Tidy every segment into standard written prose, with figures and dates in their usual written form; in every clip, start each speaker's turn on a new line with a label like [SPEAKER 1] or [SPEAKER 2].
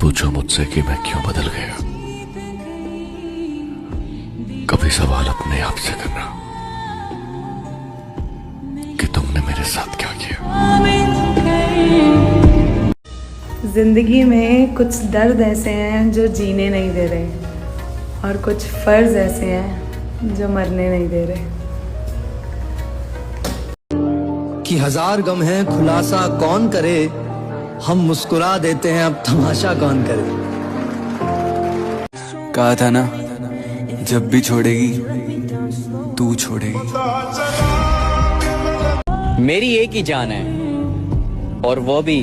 [SPEAKER 1] पूछो मुझसे कि मैं क्यों बदल गया। कभी सवाल अपने आप से करना कि तुमने मेरे साथ क्या किया।
[SPEAKER 2] जिंदगी में कुछ दर्द ऐसे हैं जो जीने नहीं दे रहे और कुछ फर्ज ऐसे हैं जो मरने नहीं दे रहे।
[SPEAKER 3] कि हजार गम है खुलासा कौन करे, हम मुस्कुरा देते हैं अब तमाशा कौन करे।
[SPEAKER 4] कहा था ना जब भी छोड़ेगी तू छोड़ेगी।
[SPEAKER 5] मेरी एक ही जान है और वो भी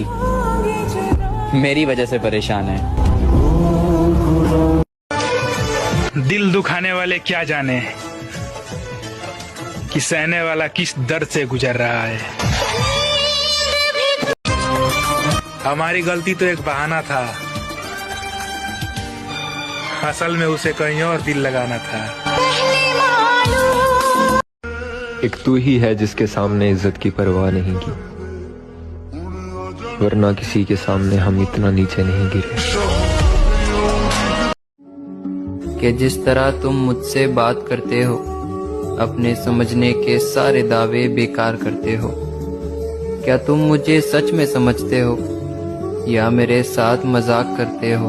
[SPEAKER 5] मेरी वजह से परेशान है।
[SPEAKER 6] दिल दुखाने वाले क्या जाने कि सहने वाला किस दर्द से गुजर रहा है। हमारी गलती तो एक बहाना था, असल में उसे कहीं और दिल लगाना था।
[SPEAKER 7] एक तू ही है जिसके सामने इज्जत की परवाह नहीं की, वरना किसी के सामने हम इतना नीचे नहीं गिरे।
[SPEAKER 8] कि जिस तरह तुम मुझसे बात करते हो, अपने समझने के सारे दावे बेकार करते हो। क्या तुम मुझे सच में समझते हो या मेरे साथ मजाक करते हो?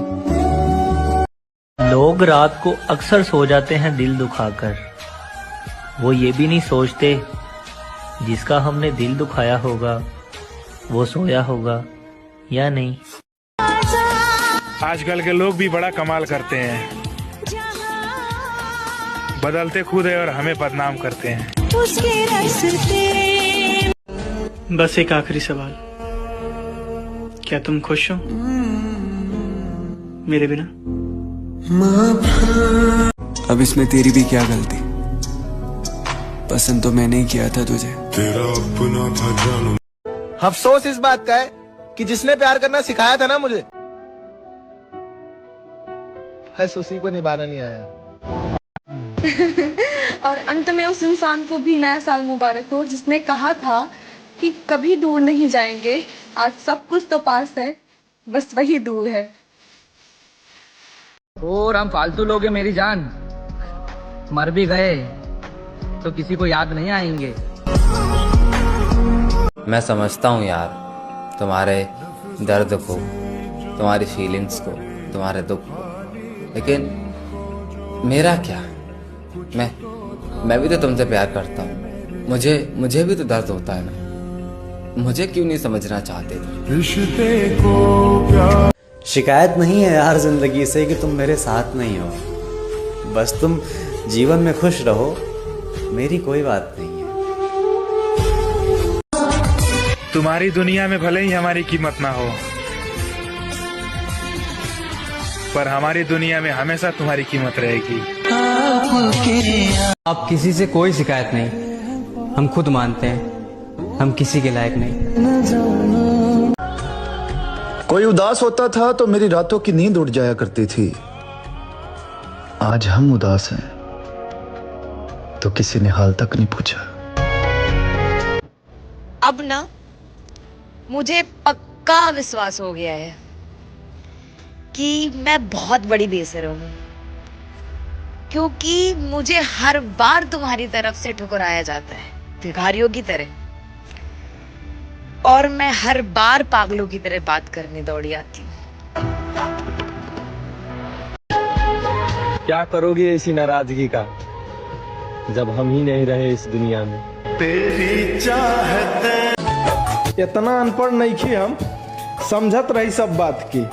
[SPEAKER 9] लोग रात को अक्सर सो जाते हैं दिल दुखाकर। वो ये भी नहीं सोचते जिसका हमने दिल दुखाया होगा वो सोया होगा या नहीं।
[SPEAKER 6] आजकल के लोग भी बड़ा कमाल करते हैं, बदलते खुद है और हमें बदनाम करते हैं।
[SPEAKER 10] बस एक आखिरी सवाल, क्या तुम खुश हो मेरे बिना?
[SPEAKER 4] अब इसमें तेरी भी क्या गलती, पसंद तो मैंने ही किया था तुझे।
[SPEAKER 11] तेरा अपना था जानू।
[SPEAKER 3] अफसोस इस बात का है कि जिसने प्यार करना सिखाया था ना मुझे, बस उसी को निभाना नहीं आया।
[SPEAKER 2] और अंत में उस इंसान को भी नया साल मुबारक हो जिसने कहा था कि कभी दूर नहीं जाएंगे। आज सब कुछ तो पास है, बस वही दूर है।
[SPEAKER 8] और हम फालतू लोग हैं मेरी जान, मर भी गए तो किसी को याद नहीं आएंगे। मैं समझता हूँ यार तुम्हारे दर्द को, तुम्हारी फीलिंग्स को, तुम्हारे दुख को, लेकिन मेरा क्या? मैं भी तो तुमसे प्यार करता हूँ। मुझे भी तो दर्द होता है ना। मुझे क्यों नहीं समझना चाहते तुम?
[SPEAKER 12] शिकायत नहीं है यार जिंदगी से कि तुम मेरे साथ नहीं हो, बस तुम जीवन में खुश रहो, मेरी कोई बात नहीं है।
[SPEAKER 6] तुम्हारी दुनिया में भले ही हमारी कीमत ना हो, पर हमारी दुनिया में हमेशा तुम्हारी कीमत रहेगी।
[SPEAKER 13] अब किसी से कोई शिकायत नहीं, हम खुद मानते हैं हम किसी के लायक नहीं।
[SPEAKER 14] कोई उदास होता था तो मेरी रातों की नींद उड़ जाया करती थी। आज हम उदास हैं तो किसी ने हाल तक नहीं पूछा।
[SPEAKER 15] अब ना मुझे पक्का विश्वास हो गया है कि मैं बहुत बड़ी बेसुरा हूँ, क्योंकि मुझे हर बार तुम्हारी तरफ से ठुकराया जाता है भिखारियों की तरह, और मैं हर बार पागलों की तरह बात करने दौड़ी आती हूँ।
[SPEAKER 7] क्या करोगे इसी नाराजगी का जब हम ही नहीं रहे इस दुनिया में।
[SPEAKER 3] तेरी चाहते इतना अनपढ़ नहीं की, हम समझत रही सब बात की।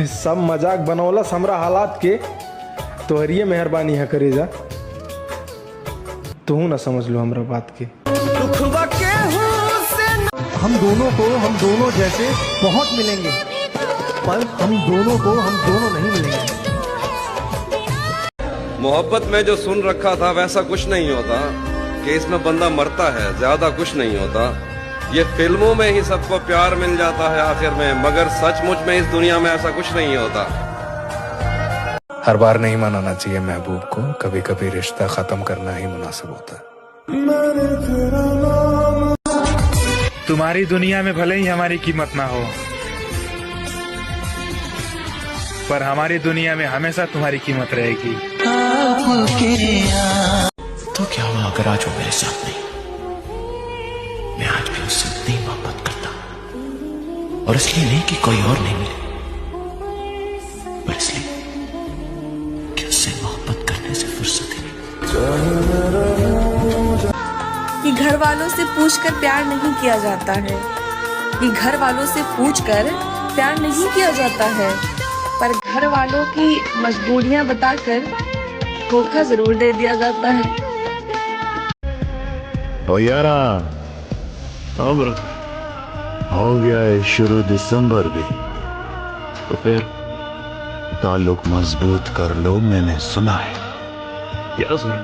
[SPEAKER 3] सब मजाक बनौला हमरा हालात के, तोहरिए मेहरबानी है करे जा। तू ना समझ लो हमरा बात के। हम दोनों जैसे बहुत मिलेंगे, पर हम दोनों नहीं मिलेंगे।
[SPEAKER 16] मोहब्बत में जो सुन रखा था वैसा कुछ नहीं होता, कि इसमें बंदा मरता है, ज्यादा कुछ नहीं होता। ये फिल्मों में ही सबको प्यार मिल जाता है आखिर में, मगर सचमुच में इस दुनिया में ऐसा कुछ नहीं होता।
[SPEAKER 17] हर बार नहीं मनाना चाहिए महबूब को, कभी कभी रिश्ता खत्म करना ही मुनासिब होता है।
[SPEAKER 6] तुम्हारी दुनिया में भले ही हमारी कीमत ना हो, पर हमारी दुनिया में हमेशा तुम्हारी कीमत रहेगी।
[SPEAKER 1] तो क्या हुआ अगर आज वो मेरे साथ नहीं? मैं आज भी उससे इतनी मोहब्बत करता, और इसलिए नहीं कि कोई और नहीं मिले, पर इसलिए कि उससे मोहब्बत करने से फुर्सत ही नहीं।
[SPEAKER 2] कि घर वालों से पूछकर प्यार नहीं किया जाता है, कि घर वालों से पूछकर प्यार नहीं किया जाता है, पर घर वालों की मजबूरियां बताकर धोखा जरूर दे दिया जाता है।
[SPEAKER 14] ओ यारा, अब हो गया है शुरू दिसंबर भी, तो फिर ताल्लुक मजबूत कर लो। मैंने सुना है। क्या सुना?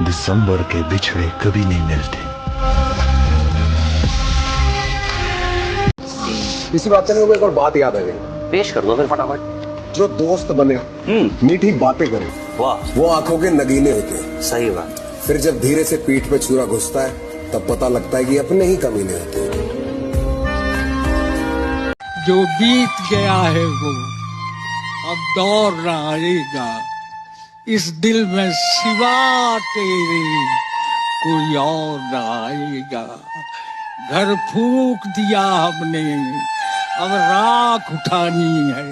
[SPEAKER 14] दिसंबर के बिछड़े कभी नहीं मिलते।
[SPEAKER 18] इसी बात करने को एक और बात याद आ गई। पेश कर दो फिर फटाफट। जो दोस्त बने मीठी बातें करें, वाह, वो आंखों के नगीने होते हैं। सही बात। फिर जब धीरे से पीठ पे छुरा घुसता है, तब पता लगता है कि अपने ही कमीने होते हैं।
[SPEAKER 19] जो बीत गया है वो अब दौर न आएगा, इस दिल में सिवा तेरे कोई और न आएगा। घर फूंक दिया हमने, अब राख उठानी है।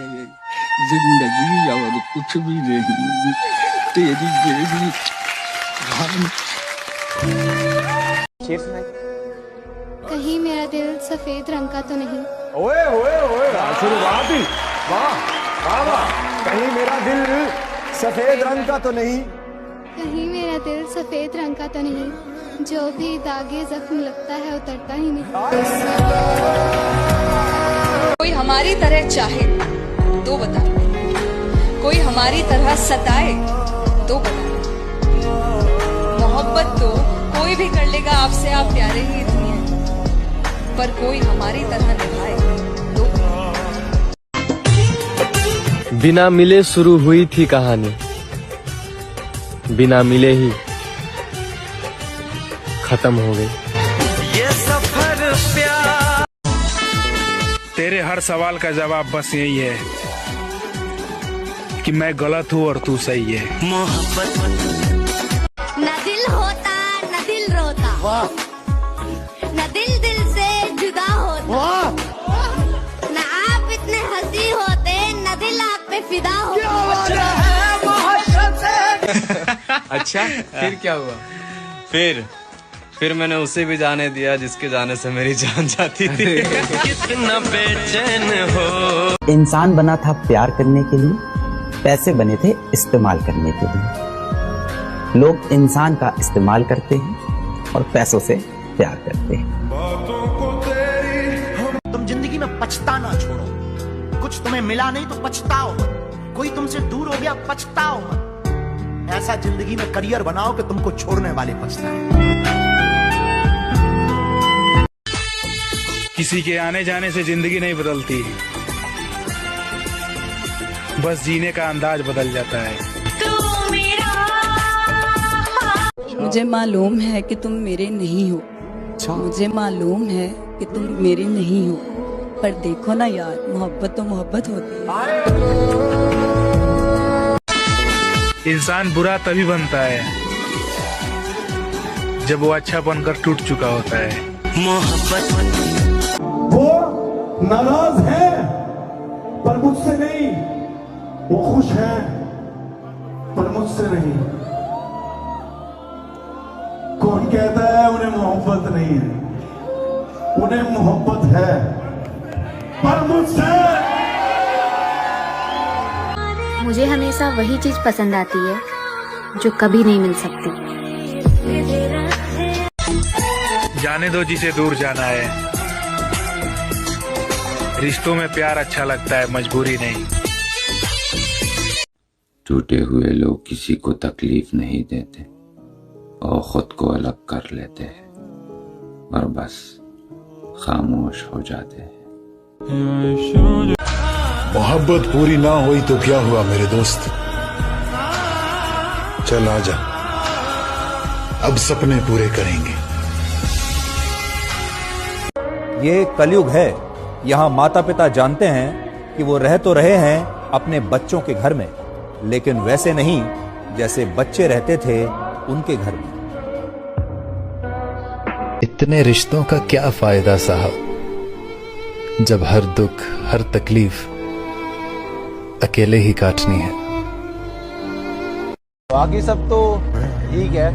[SPEAKER 19] जिंदगी और कुछ भी नहीं, तेरी मेरी
[SPEAKER 20] कहीं मेरा दिल सफेद रंग का तो नहीं?
[SPEAKER 3] ओए ओए ओए, शुरुआत ही वाह वाह वाह। कहीं मेरा दिल सफेद रंग का तो नहीं?
[SPEAKER 20] कहीं मेरा दिल सफेद रंग का तो नहीं? जो भी दागे जख्म लगता है उतरता ही नहीं।
[SPEAKER 2] कोई हमारी तरह चाहे तो बता, कोई हमारी तरह सताए तो बता। मोहब्बत तो कोई भी कर लेगा आपसे, आप प्यारे ही इतनी हैं, पर कोई हमारी तरह निभाए तो बता।
[SPEAKER 7] बिना मिले शुरू हुई थी कहानी, बिना मिले ही खत्म हो गई।
[SPEAKER 6] ये सफर प्यार। तेरे हर सवाल का जवाब बस यही है कि मैं गलत हूँ और तू सही है।
[SPEAKER 20] न दिल होता न दिल रोता, न दिल दिल से जुदा होता, न आप इतने हंसी होते, न दिल आप पे फिदा होता।
[SPEAKER 8] अच्छा, फिर क्या हुआ? फिर मैंने उसे भी जाने दिया जिसके जाने से मेरी जान जाती थी। कितना बेचैन हो।
[SPEAKER 12] इंसान बना था प्यार करने के लिए, पैसे बने थे इस्तेमाल करने के लिए। लोग इंसान का इस्तेमाल करते हैं और पैसों से प्यार करते हैं।
[SPEAKER 21] तुम जिंदगी में पछताना छोड़ो। कुछ तुम्हें मिला नहीं तो पछताओ मत। कोई तुमसे दूर हो गया, पछताओ मत। ऐसा जिंदगी में करियर बनाओ कि तुमको छोड़ने वाले पछताएं।
[SPEAKER 6] किसी के आने जाने से जिंदगी नहीं बदलती, बस जीने का अंदाज बदल जाता है।
[SPEAKER 22] मुझे मालूम है कि तुम मेरे नहीं हो, मुझे मालूम है कि तुम मेरे नहीं हो, पर देखो ना यार, मोहब्बत तो मोहब्बत होती है।
[SPEAKER 6] इंसान बुरा तभी बनता है जब वो अच्छा बनकर टूट चुका होता है। मोहब्बत
[SPEAKER 3] वो नाराज है पर मुझसे नहीं, वो खुश है पर मुझसे नहीं। कौन कहता है उन्हें मोहब्बत नहीं है? उन्हें मोहब्बत है पर मुझसे।
[SPEAKER 20] मुझे हमेशा वही चीज पसंद आती है जो कभी नहीं मिल सकती।
[SPEAKER 6] जाने दो जिसे दूर जाना है। रिश्तों में प्यार अच्छा लगता है, मजबूरी नहीं।
[SPEAKER 23] टूटे हुए लोग किसी को तकलीफ नहीं देते और खुद को अलग कर लेते हैं और बस खामोश हो जाते हैं।
[SPEAKER 14] मोहब्बत पूरी ना हुई तो क्या हुआ मेरे दोस्त? चल आजा, अब सपने पूरे करेंगे।
[SPEAKER 24] ये कलयुग है। यहाँ माता पिता जानते हैं
[SPEAKER 5] कि वो रह तो रहे हैं अपने बच्चों के घर में, लेकिन वैसे नहीं जैसे बच्चे रहते थे उनके घर में।
[SPEAKER 9] इतने रिश्तों का क्या फायदा साहब, जब हर दुख हर तकलीफ अकेले ही काटनी है।
[SPEAKER 5] बाकी सब तो ठीक है,